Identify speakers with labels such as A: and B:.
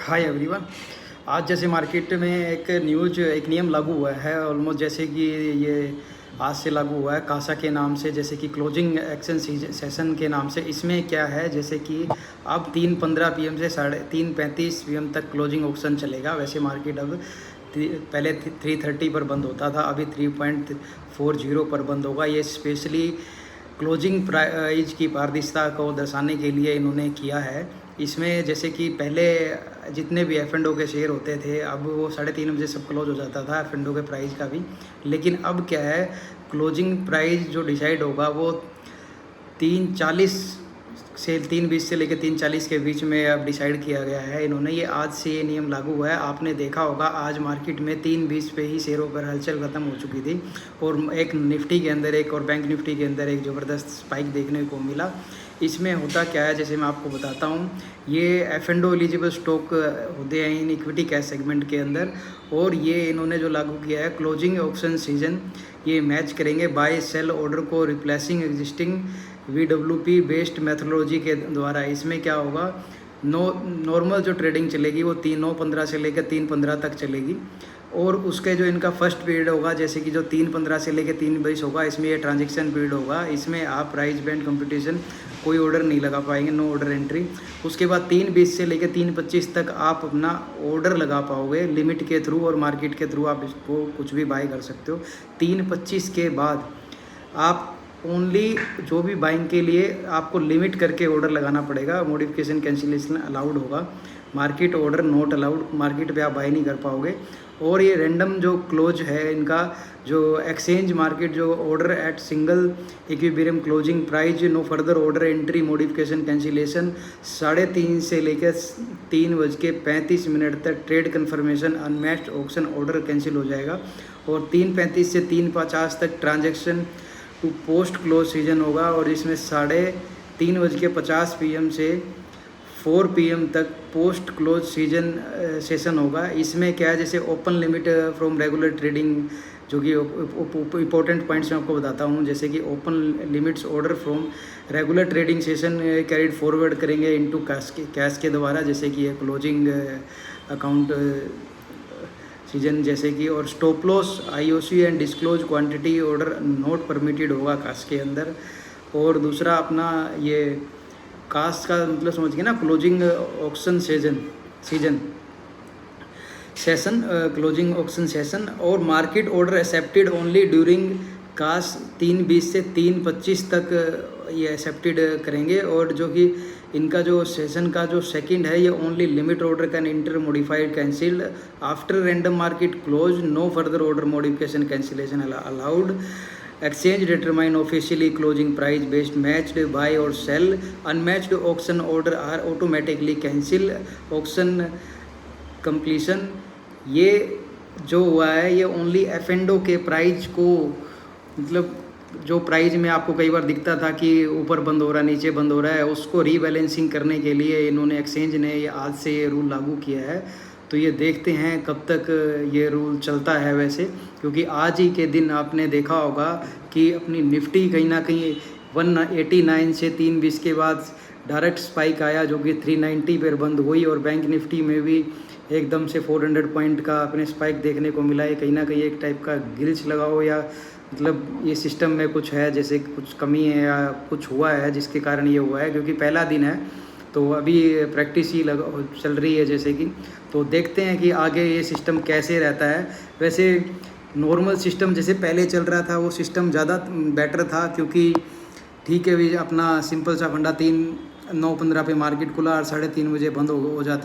A: Hi everyone. आज जैसे market में एक नियम लागू हुआ है ऑलमोस्ट, जैसे कि ये आज से लागू हुआ है कासा के नाम से, जैसे कि क्लोजिंग एक्शन सेशन के नाम से। इसमें क्या है, जैसे कि अब 3:15 PM से 3:35 PM तक क्लोजिंग ऑप्शन चलेगा। वैसे मार्केट अब पहले 3:30 पर बंद होता था, अभी 3.40 पर बंद होगा। ये स्पेशली क्लोजिंग प्राइस की पारदर्शिता को दर्शाने के लिए इन्होंने किया है। इसमें जैसे कि पहले जितने भी F&O के शेयर होते थे, अब वो 3:30 बजे सब क्लोज हो जाता था, F&O के प्राइस का भी। लेकिन अब क्या है, क्लोजिंग प्राइस जो डिसाइड होगा वो 3:40 से 3:20 से लेकर 3:40 के बीच में अब डिसाइड किया गया है इन्होंने। ये आज से ये नियम लागू हुआ है। आपने देखा होगा आज मार्केट में 3:20 पे ही शेयरों पर हलचल ख़त्म हो चुकी थी, और एक निफ्टी के अंदर और बैंक निफ्टी के अंदर एक ज़बरदस्त स्पाइक देखने को मिला। इसमें होता क्या है, जैसे मैं आपको बताता हूँ, ये F&O एलिजिबल स्टॉक होते हैं इन इक्विटी कैश सेगमेंट के अंदर, और ये इन्होंने जो लागू किया है क्लोजिंग ऑप्शन सीजन, ये मैच करेंगे बाय सेल ऑर्डर को replacing existing VWP based methodology के द्वारा। इसमें क्या होगा, नॉर्मल जो ट्रेडिंग चलेगी वो 9:15 से लेकर 3:15 तक चलेगी, और उसके जो इनका फर्स्ट पीरियड होगा, जैसे कि जो 3:15 से लेकर 3:20 होगा, इसमें ये ट्रांजेक्शन पीरियड होगा। इसमें आप प्राइस बैंड कंपटीशन कोई ऑर्डर नहीं लगा पाएंगे, नो ऑर्डर एंट्री। उसके बाद 3:20 से लेकर 3:25 तक आप अपना ऑर्डर लगा पाओगे लिमिट के थ्रू, और मार्केट के थ्रू आप इसको कुछ भी बाय कर सकते हो। 3:25 के बाद आप ओनली जो भी बाइंग के लिए आपको लिमिट करके ऑर्डर लगाना पड़ेगा, मॉडिफिकेशन कैंसिलेशन अलाउड होगा, market order not allowed, market पे आप बाय नहीं कर पाओगे। और ये रैंडम जो क्लोज है इनका, जो एक्सचेंज मार्केट जो order at single equilibrium closing price, no further order entry modification cancellation, 3:30 से लेकर 3:35 तक trade confirmation unmatched option order cancel हो जाएगा, और 3:35 से 3:50 तक transaction to post close session होगा, और इसमें 3:50 PM से 4 PM तक पोस्ट क्लोज सेशन होगा। इसमें क्या है, जैसे open limit from regular trading, जो कि इंपॉर्टेंट पॉइंट्स मैं आपको बताता हूँ, जैसे कि open limits order from regular trading session carried forward करेंगे इनटू कैश के द्वारा, जैसे कि ये क्लोजिंग अकाउंट सीजन जैसे कि, और stop loss IOC and disclose quantity order not permitted होगा कास्ट के अंदर। और दूसरा अपना ये कास्ट का मतलब समझ गए ना, closing auction season session, closing auction session, और market order accepted only during cast 3:20 से 3:25 तक ये एक्सेप्टेड करेंगे। और जो कि इनका जो सेशन का जो सेकंड है, ये only limit order can enter modified cancelled after random market close, no further order modification cancellation allowed, exchange determine officially closing price based matched buy और sell, unmatched auction order are automatically cancel, auction completion. ये जो हुआ है ये only F&O के price को, मतलब जो प्राइस में आपको कई बार दिखता था कि ऊपर बंद हो रहा है नीचे बंद हो रहा है, उसको रीबैलेंसिंग करने के लिए इन्होंने एक्सचेंज ने ये आज से ये रूल लागू किया है। तो ये देखते हैं कब तक ये रूल चलता है वैसे, क्योंकि आज ही के दिन आपने देखा होगा कि अपनी निफ्टी कहीं ना कहीं 189 से 3:20 के बाद डायरेक्ट स्पाइक आया, जो कि 390 पर बंद हुई, और बैंक निफ्टी में भी एकदम से 400 पॉइंट का अपने स्पाइक देखने को मिला है। कहीं ना कहीं एक टाइप का गिल्च लगाओ, या मतलब ये सिस्टम में कुछ है, जैसे कुछ कमी है या कुछ हुआ है जिसके कारण ये हुआ है, क्योंकि पहला दिन है तो अभी प्रैक्टिस ही चल रही है जैसे कि। तो देखते हैं कि आगे ये सिस्टम कैसे रहता है। वैसे नॉर्मल सिस्टम जैसे पहले चल रहा था वो सिस्टम ज़्यादा बेटर था, क्योंकि ठीक है भी अपना सिंपल सा फंडा 9:15 पे मार्केट खुला और 3:30 बजे बंद हो जाता